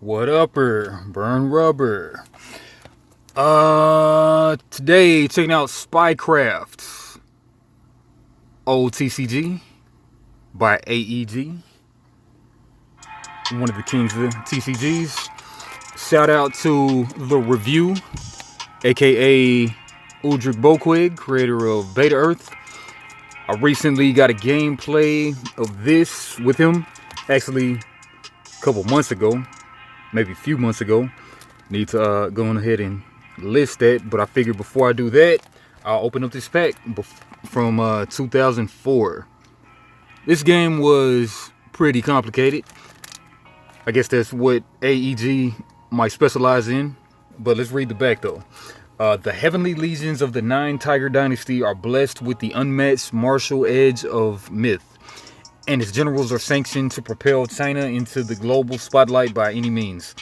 What upper? Burn rubber. Today checking out SpyCraft OTCG by AEG, one of the kings of the TCGs. Shout out to The Review, aka Uldrick Boquig, creator of Beta Earth. I recently got a gameplay of this with him, actually a couple months ago, maybe a few months ago. Need to go on ahead and list that, but I figured before I do that, I'll open up this pack from 2004. This game was pretty complicated. I guess that's what AEG might specialize in, but let's read the back though. The heavenly legions of the Nine Tiger Dynasty are blessed with the unmatched martial edge of myth, and its generals are sanctioned to propel China into the global spotlight by any means.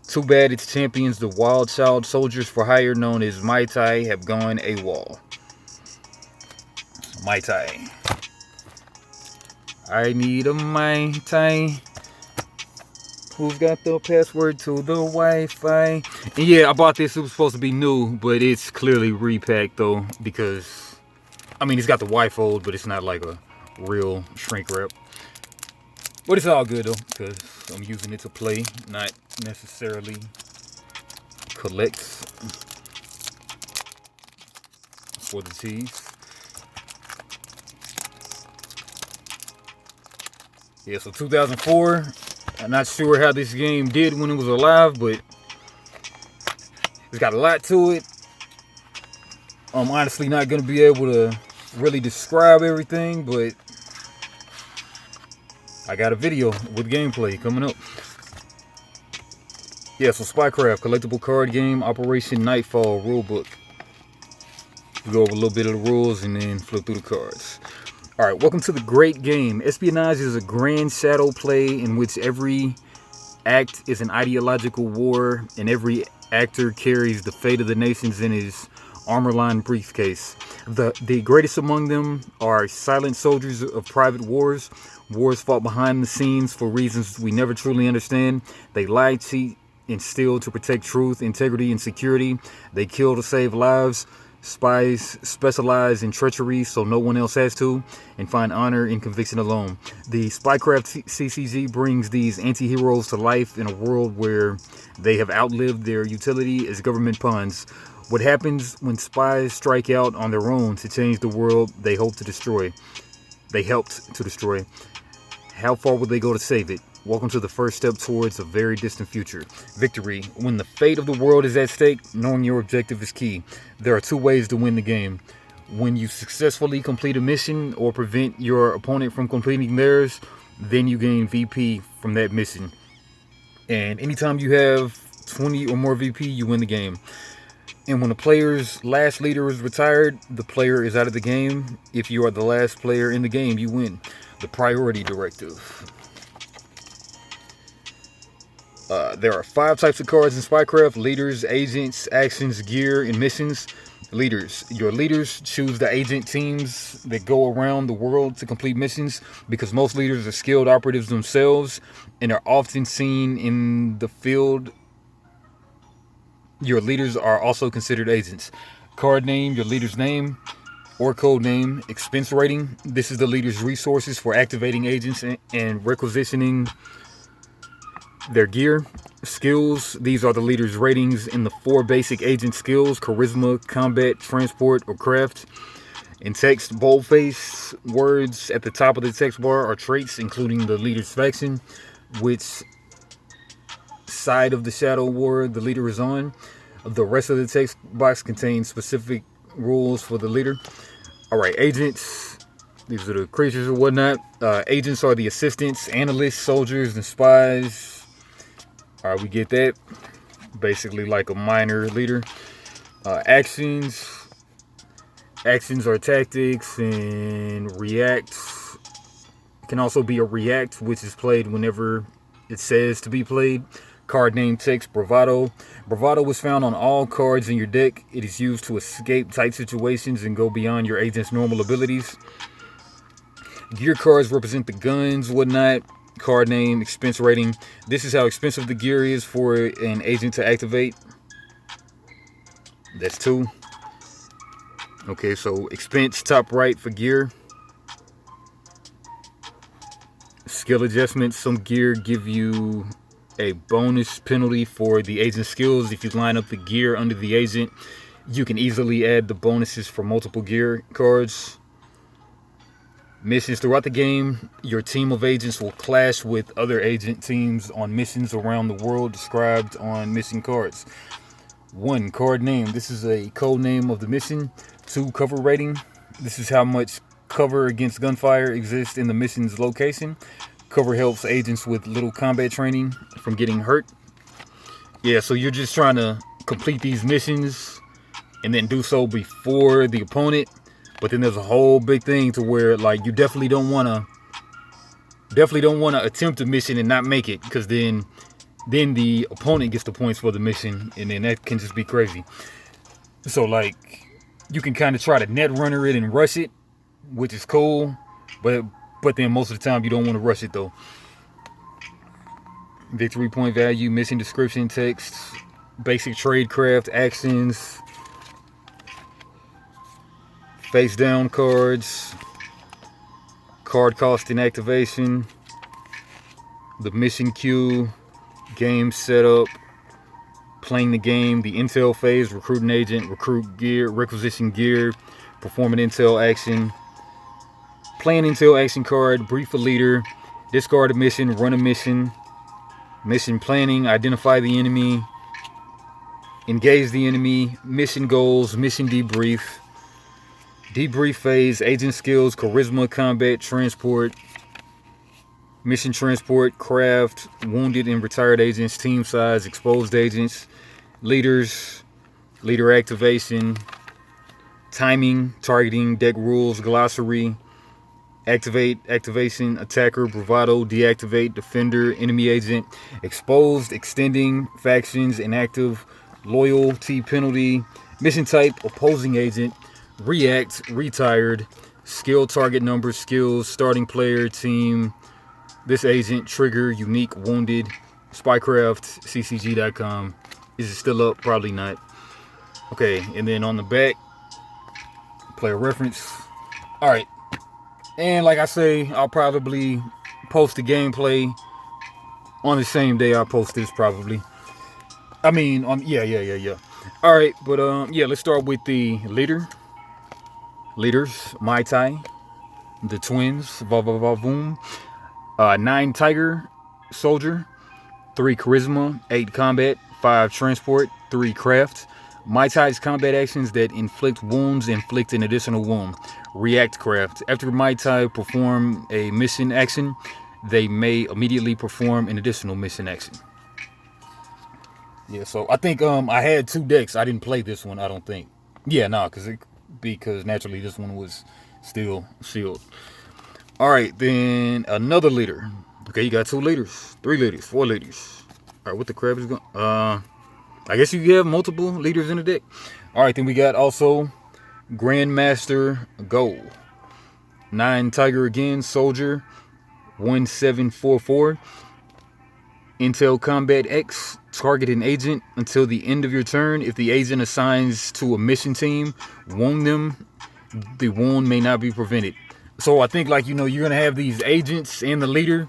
Too bad its champions, the Wild Child Soldiers for Hire, known as Mai Tai, have gone AWOL. Mai Tai. I need a Mai Tai. Who's got the password to the Wi-Fi? And yeah, I bought this. It was supposed to be new, but it's clearly repacked though, because I mean, it's got the Y-fold, but it's not like a real shrink wrap. But it's all good though, because I'm using it to play, not necessarily collect for the teas. Yeah, so 2004. I'm not sure how this game did when it was alive, but it's got a lot to it. I'm honestly not going to be able to really describe everything, but I got a video with gameplay coming up. Yeah, so SpyCraft, collectible card game, Operation Nightfall rulebook. We'll go over a little bit of the rules and then flip through the cards. Alright, welcome to the great game. Espionage is a grand shadow play in which every act is an ideological war and every actor carries the fate of the nations in his armor-lined briefcase. The greatest among them are silent soldiers of private wars fought behind the scenes for reasons we never truly understand. They lie, cheat, and steal to protect truth, integrity, and security. They kill to save lives. Spies specialize in treachery so no one else has to, and find honor in conviction alone. The SpyCraft CCG brings these anti-heroes to life in a world where they have outlived their utility as government pawns. What happens when spies strike out on their own to change the world they helped to destroy? How far will they go to save it? Welcome to the first step towards a very distant future. Victory. When the fate of the world is at stake, knowing your objective is key. There are two ways to win the game. When you successfully complete a mission or prevent your opponent from completing theirs, then you gain VP from that mission. And anytime you have 20 or more VP, you win the game. And when the player's last leader is retired, the player is out of the game. If you are the last player in the game, you win. The priority directive. There are 5 types of cards in SpyCraft: leaders, agents, actions, gear, and missions. Leaders. Your leaders choose the agent teams that go around the world to complete missions, because most leaders are skilled operatives themselves and are often seen in the field. Your leaders are also considered agents. Card name, your leader's name or code name. Expense rating. This is the leader's resources for activating agents and requisitioning their gear. Skills. These are the leader's ratings in the 4 basic agent skills: charisma, combat, transport, or craft. In text, boldface words at the top of the text bar are traits, including the leader's faction, which side of the shadow war the leader is on. The rest of the text box contains specific rules for the leader. Alright, agents. These are the creatures or whatnot. Agents are the assistants, analysts, soldiers, and spies. Alright, we get that. Basically like a minor leader. Actions. Actions are tactics and reacts. It can also be a react, which is played whenever it says to be played. Card name, text, bravado. Bravado is found on all cards in your deck. It is used to escape tight situations and go beyond your agent's normal abilities. Gear cards represent the guns, whatnot. Card name, expense rating. This is how expensive the gear is for an agent to activate. That's 2. Okay, so expense top right for gear. Skill adjustments. Some gear give you a bonus penalty for the agent's skills. If you line up the gear under the agent, you can easily add the bonuses for multiple gear cards. Missions. Throughout the game, your team of agents will clash with other agent teams on missions around the world described on mission cards. 1. Card name. This is a code name of the mission. 2. Cover rating. This is how much cover against gunfire exists in the mission's location. Cover helps agents with little combat training from getting hurt. Yeah, so you're just trying to complete these missions and then do so before the opponent. But then there's a whole big thing to where, like, you definitely don't want to attempt a mission and not make it, because then the opponent gets the points for the mission, and then that can just be crazy. So, like, you can kind of try to net runner it and rush it, which is cool, but then most of the time you don't want to rush it though. Victory point value, mission description, text, basic tradecraft, actions, face down cards, card cost and activation, the mission queue, game setup, playing the game, the intel phase, recruit an agent, recruit gear, requisition gear, perform an intel action, play an intel action card, brief a leader, discard a mission, run a mission, mission planning, identify the enemy, engage the enemy, mission goals, mission debrief, debrief phase, agent skills, charisma, combat, transport, mission transport, craft, wounded and retired agents, team size, exposed agents, leaders, leader activation, timing, targeting, deck rules, glossary, activation, attacker, bravado, deactivate, defender, enemy agent, exposed, extending, factions, inactive, loyalty penalty, mission type, opposing agent, react, retired, skill, target number, skills, starting player, team, this agent, trigger, unique, wounded, SpyCraft, ccg.com. Is it still up? Probably not. Okay, and then on the back, player reference. All right. And like I say, I'll probably post the gameplay on the same day I post this, probably. I mean, yeah. All right, but yeah, let's start with the leaders. Mai Tai, the twins, Vavavavoom, 9 Tiger Soldier, 3 Charisma, 8 Combat, 5 Transport, 3 Craft. Mai Tai's combat actions that inflict wounds inflict an additional wound. React Craft. After Mai Tai perform a mission action, they may immediately perform an additional mission action. Yeah, so I think I had 2 decks. I didn't play this one, I don't think. Yeah, no, because naturally this one was still sealed. All right, then another leader. Okay, you got 2 leaders, 3 leaders, 4 leaders. All right, what the crap is going? I guess you have multiple leaders in the deck. All right, then we got also Grandmaster Go, 9 Tiger again, Soldier, 1744. Intel Combat X, target an agent until the end of your turn. If the agent assigns to a mission team, wound them. The wound may not be prevented. So I think, like, you know, you're going to have these agents and the leader.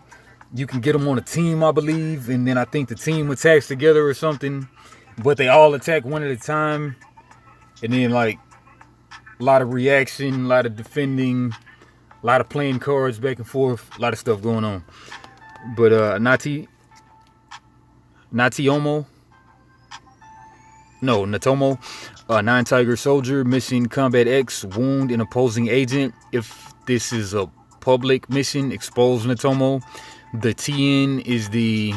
You can get them on a team, I believe. And then I think the team attacks together or something. But they all attack one at a time. And then, like, a lot of reaction, a lot of defending, a lot of playing cards back and forth. A lot of stuff going on. But Natomo, 9 Tiger Soldier, mission Combat X, wound an opposing agent. If this is a public mission, expose Natomo. The TN is the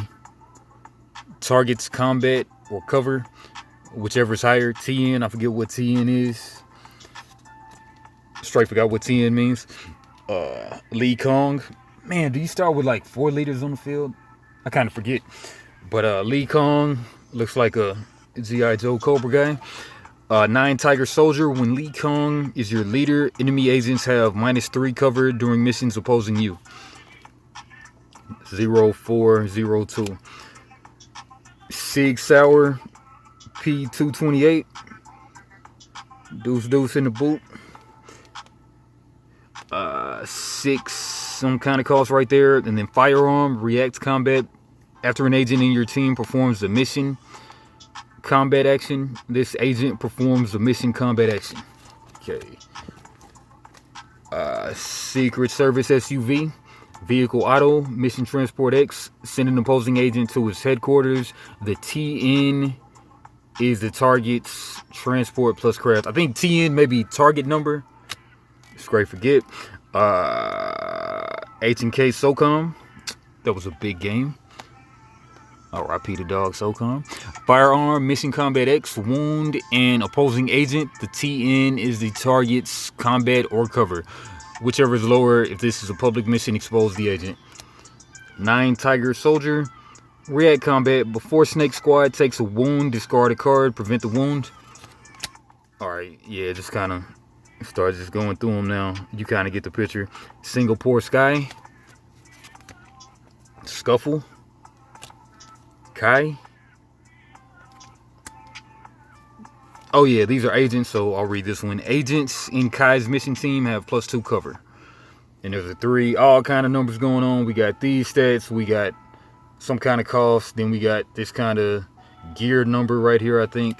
target's combat or cover, whichever is higher. TN, I forget what TN is. Straight forgot what TN means. Lee Kong. Man, do you start with like 4 leaders on the field? I kind of forget. But Lee Kong looks like a G.I. Joe Cobra guy. 9 Tiger Soldier. When Lee Kong is your leader, enemy agents have -3 cover during missions opposing you. 0402. Sig Sauer P228. Deuce in the boot. 6 some kind of cost right there. And then firearm, react combat. After an agent in your team performs a mission combat action, this agent performs a mission combat action. Okay. Secret Service SUV, vehicle auto, mission transport X, send an opposing agent to his headquarters. The TN is the target's transport plus craft. I think TN may be target number. It's great, forget. H&K SOCOM. That was a big game. RIP the dog SOCOM. Firearm, mission combat X, wound an opposing agent. The TN is the target's combat or cover. Whichever is lower. If this is a public mission, expose the agent. 9 Tiger Soldier. React combat. Before Snake Squad takes a wound, discard a card, prevent the wound. Alright, yeah, just kind of start just going through them now. You kind of get the picture. Singapore Sky. Scuffle. Kai. Oh yeah, these are agents, so I'll read this one. Agents in Kai's mission team have +2 cover. And there's a 3, all kind of numbers going on. We got these stats, we got some kind of cost, then we got this kind of gear number right here, I think.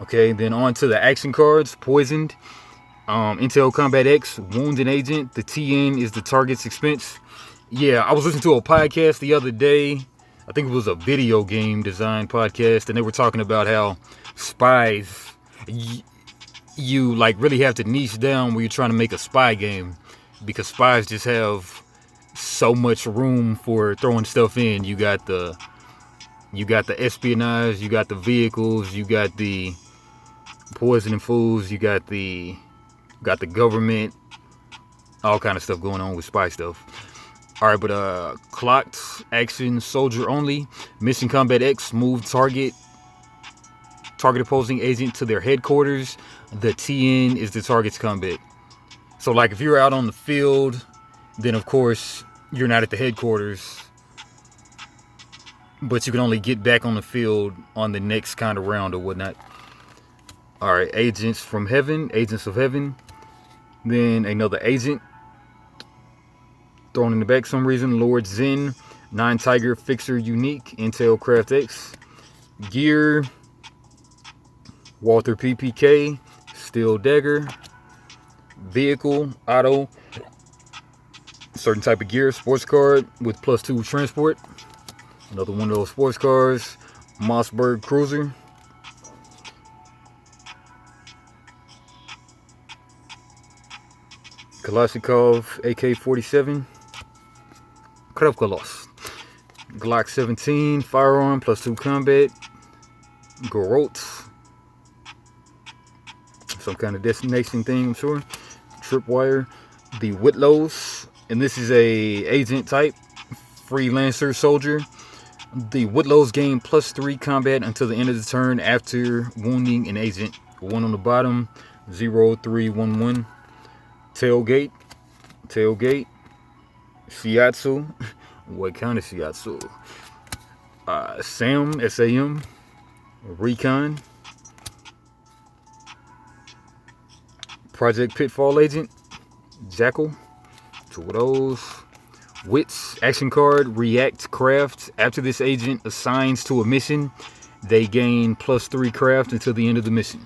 Okay, then on to the action cards. Poisoned. Intel Combat X, wound an agent. The TN is the target's expense. Yeah, I was listening to a podcast the other day. I think it was a video game design podcast, and they were talking about how spies, you like really have to niche down when you're trying to make a spy game, because spies just have so much room for throwing stuff in. You got the espionage, you got the vehicles, you got the poisoning foods, you got the government, all kind of stuff going on with spy stuff. Alright, but clocked action soldier only. Mission combat X, move target opposing agent to their headquarters. The TN is the target's combat. So like if you're out on the field, then of course you're not at the headquarters, but you can only get back on the field on the next kind of round or whatnot. Alright, agents of heaven. Then another agent thrown in the back for some reason. Lord Zen. 9 Tiger Fixer Unique. Intel Craft X. Gear. Walther PPK. Steel Dagger. Vehicle. Auto. Certain type of gear. Sports card with +2 transport. Another one of those sports cars. Mossberg Cruiser. Kalashnikov AK-47. Krevkolos. Glock 17. Firearm +2 combat. Garot. Some kind of destination thing, I'm sure. Tripwire. The Whitlows. And this is a agent type. Freelancer soldier. The Whitlows gain +3 combat until the end of the turn after wounding an agent. 1 on the bottom. 0311. Tailgate. Shiatsu. What kind of Shiatsu? SAM. Recon. Project Pitfall Agent. Jackal. 2 of those. Wits. Action card. React Craft. After this agent assigns to a mission, they gain +3 craft until the end of the mission.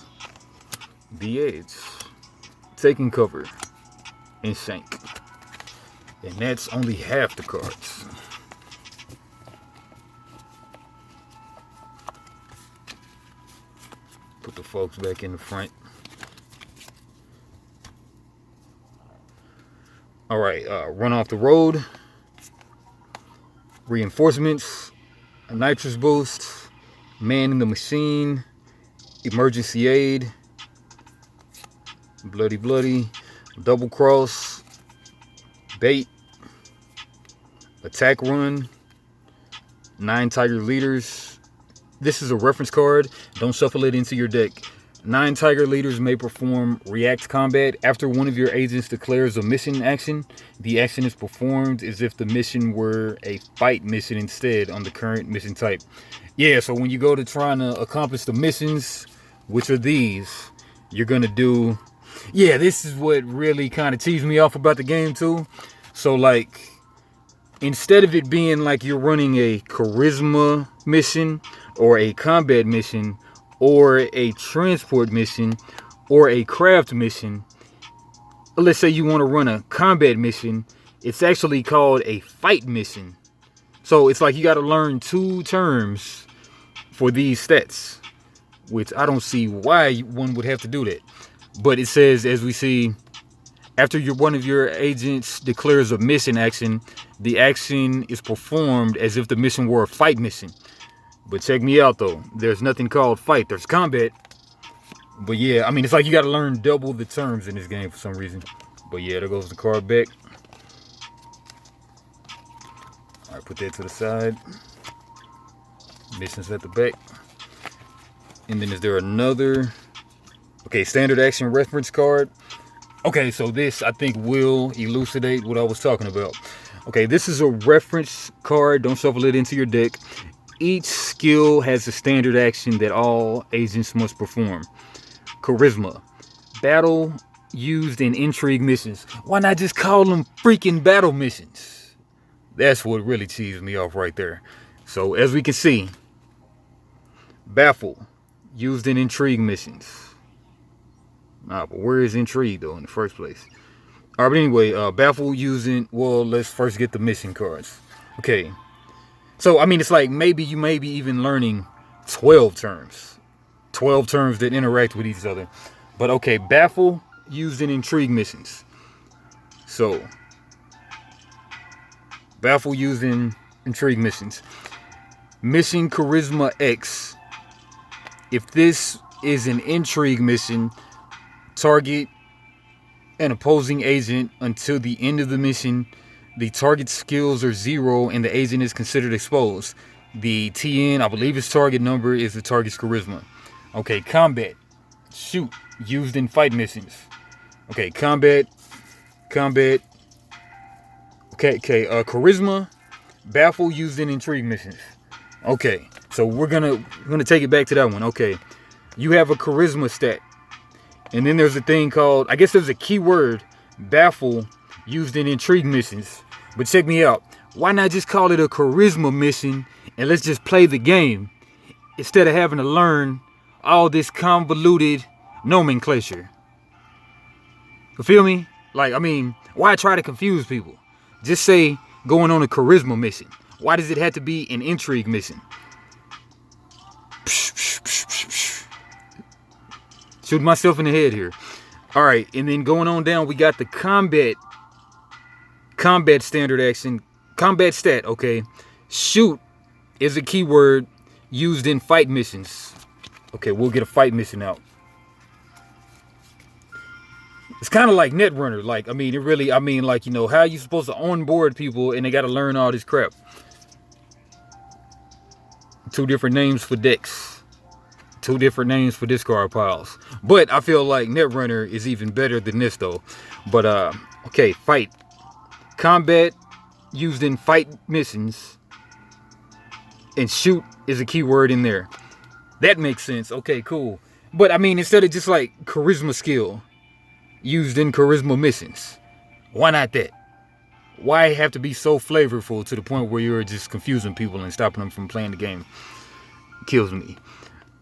The Edge. Taking cover. And shank. And that's only half the cards. Put the folks back in the front. Alright, run off the road. Reinforcements. A nitrous boost. Man in the machine. Emergency aid. Bloody. Double cross. Bait. Attack run. 9 Tiger leaders. This is a reference card. Don't shuffle it into your deck. 9 Tiger leaders may perform react combat. After one of your agents declares a mission action, the action is performed as if the mission were a fight mission instead on the current mission type. Yeah, so when you go to trying to accomplish the missions, which are these, you're going to do... Yeah, this is what really kind of teased me off about the game too. So like, instead of it being like you're running a charisma mission or a combat mission or a transport mission or a craft mission, let's say you want to run a combat mission, it's actually called a fight mission. So it's like you got to learn 2 terms for these stats, which I don't see why one would have to do that. But it says, as we see, after one of your agents declares a mission action, the action is performed as if the mission were a fight mission. But check me out though, there's nothing called fight, there's combat. But yeah, I mean, it's like you got to learn double the terms in this game for some reason. But yeah, there goes the card back. All right, put that to the side. Missions at the back. And then is there another? Okay, standard action reference card. Okay, so this I think will elucidate what I was talking about. Okay, this is a reference card. Don't shuffle it into your deck. Each skill has a standard action that all agents must perform. Charisma. Battle used in intrigue missions. Why not just call them freaking battle missions? That's what really cheesed me off right there. So as we can see, baffle. Used in intrigue missions. But where is intrigue though in the first place? All right, but anyway, baffle using... Well, let's first get the mission cards. Okay. So, I mean, it's like maybe you may be even learning 12 terms. 12 terms that interact with each other. But okay, baffle used in intrigue missions. So, baffle used in intrigue missions. Mission Charisma X. If this is an intrigue mission, target an opposing agent until the end of the mission. The target skills are 0 and the agent is considered exposed. The TN, I believe his target number, is the target's charisma. Okay, combat. Shoot. Used in fight missions. Okay, combat. Okay, charisma. Baffle used in intrigue missions. Okay, so we're gonna take it back to that one. Okay, you have a charisma stat. And then there's a thing called, I guess there's a keyword, baffle, used in intrigue missions. But check me out. Why not just call it a charisma mission and let's just play the game instead of having to learn all this convoluted nomenclature? You feel me? Like, I mean, why try to confuse people? Just say going on a charisma mission. Why does it have to be an intrigue mission? Shoot myself in the head here. All right, and then going on down, we got the combat standard action, combat stat. Okay, shoot is a keyword used in fight missions. Okay, we'll get a fight mission out. It's kind of like Netrunner. Like, I mean, it really, I mean, like, you know, how are you supposed to onboard people and they got to learn all this crap? 2 different names for decks. 2 different names for discard piles. But I feel like Netrunner is even better than this though. But okay, fight. Combat used in fight missions. And shoot is a keyword in there. That makes sense. Okay, cool. But I mean, instead of just like charisma skill used in charisma missions, why not that? Why have to be so flavorful to the point where you're just confusing people and stopping them from playing the game? Kills me.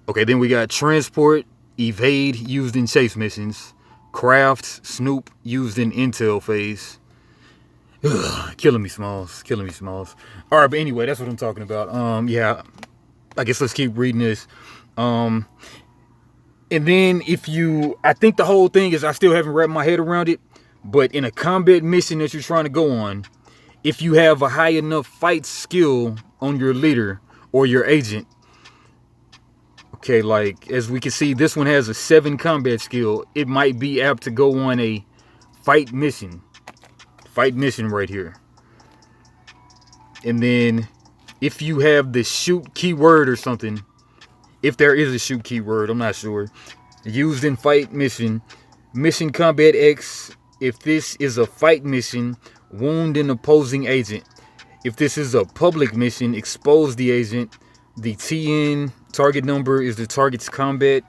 Okay, then we got transport, evade used in chase missions, craft, snoop used in intel phase. Ugh, killing me, Smalls. Killing me, Smalls. All right, but anyway, that's what I'm talking about. Yeah, I guess let's keep reading this. And then I think the whole thing is, I still haven't wrapped my head around it, but in a combat mission that you're trying to go on, if you have a high enough fight skill on your leader or your agent, okay, like as we can see, this one has a 7 combat skill. It might be apt to go on a fight mission. Fight mission right here. And then if you have the shoot keyword or something, if there is a shoot keyword, I'm not sure. Used in fight mission. Mission Combat X. If this is a fight mission, wound an opposing agent. If this is a public mission, expose the agent. The TN target number is the target's combat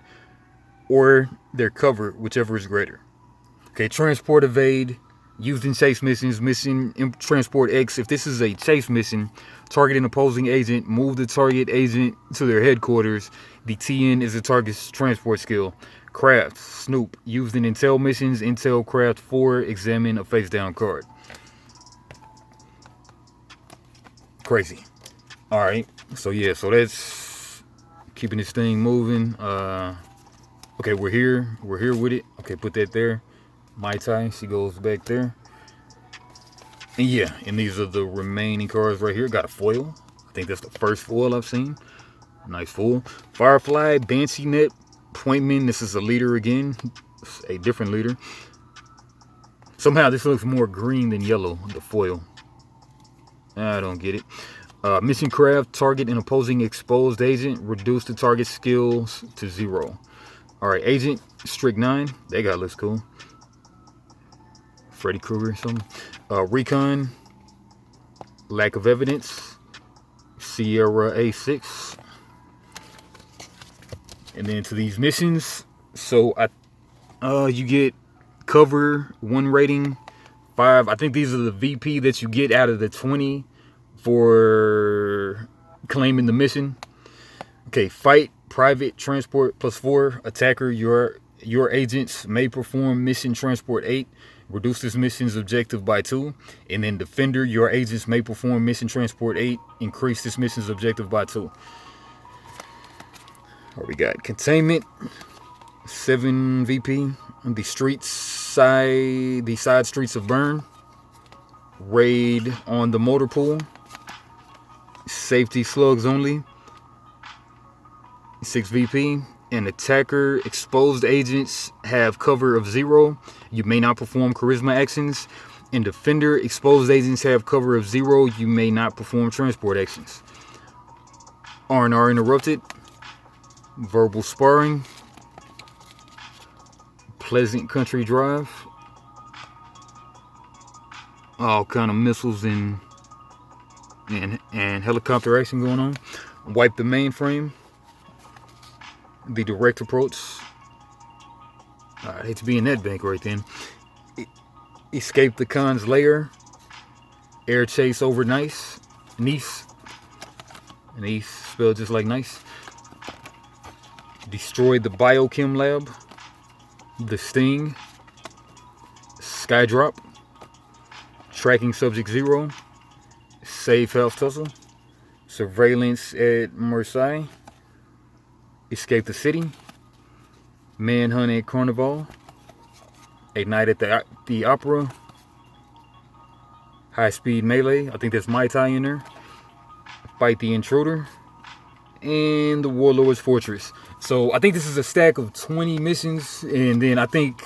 or their cover, whichever is greater. Okay, transport evade. Used in chase missions. Mission transport X. If this is a chase mission, target an opposing agent. Move the target agent to their headquarters. The TN is the target's transport skill. Craft. Snoop. Used in intel missions. Intel craft 4. Examine a face down card. Crazy. Alright. So yeah, so that's keeping this thing moving. Okay, we're here with it. Okay, put that there. Mai Tai, she goes back there. And yeah, and these are the remaining cards right here. Got a foil. I think that's the first foil I've seen. Nice foil. Firefly, Banshee Net, Pointman. This is a leader again. It's a different leader. Somehow this looks more green than yellow, the foil. I don't get it. Mission Craft, target an opposing exposed agent. Reduce the target skills to 0. Alright, Agent, Strict 9. That guy looks cool. Freddy Krueger or something. Recon, Lack of Evidence, Sierra A6. And then to these missions, so you get cover 1 rating, 5. I think these are the VP that you get out of the 20 for claiming the mission. Okay, fight, private, transport +4, attacker, your agents may perform mission transport 8. Reduce this mission's objective by 2. And then defender, your agents may perform mission transport 8. Increase this mission's objective by 2. What we got? Containment, 7 VP. The side streets of Bern. Raid on the motor pool. Safety slugs only. 6 VP. An attacker, exposed agents have cover of 0. You may not perform charisma actions. And defender, exposed agents have cover of 0. You may not perform transport actions. R&R interrupted. Verbal sparring. Pleasant Country Drive. All kind of missiles and helicopter action going on. Wipe the mainframe. The direct approach. I hate to be in that bank right then. Escape the Khan's lair. Air chase over Nice. Nice spelled just like nice. Destroy the biochem lab. The Sting. Skydrop. Tracking subject 0. Save health tussle. Surveillance at Marseille. Escape the city. Manhunt at Carnival. A night at the opera. High speed melee. I think that's Mai Tai in there. Fight the intruder. And the Warlord's Fortress. So I think this is a stack of 20 missions. And then I think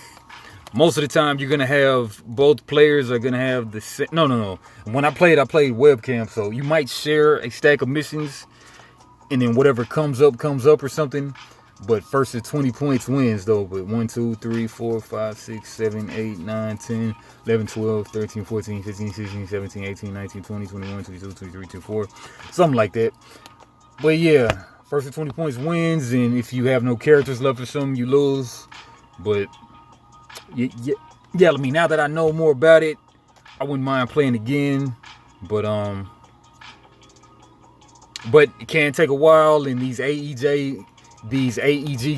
most of the time you're going to have both players are going to have the same. No. When I played webcam. So you might share a stack of missions. And then whatever comes up or something. But first the 20 points wins though. But 1, 2, 3, 4, 5, 6, 7, 8, 9, 10, 11, 12, 13, 14, 15, 16, 17, 18, 19, 20, 21, 22, 23, 24. Something like that. But yeah, first the 20 points wins. And if you have no characters left or something, you lose. But yeah, I mean, now that I know more about it, I wouldn't mind playing again. But it can take a while, and these AEG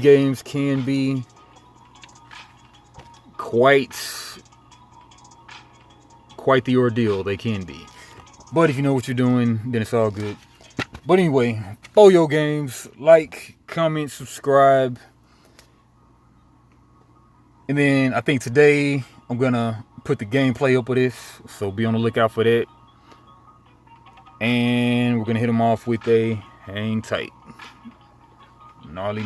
games can be quite the ordeal. They can be. But if you know what you're doing, then it's all good. But anyway, Boyo Games, like, comment, subscribe. And then I think today I'm gonna put the gameplay up of this, so be on the lookout for that. And we're gonna hit them off with a hang tight. Gnarly.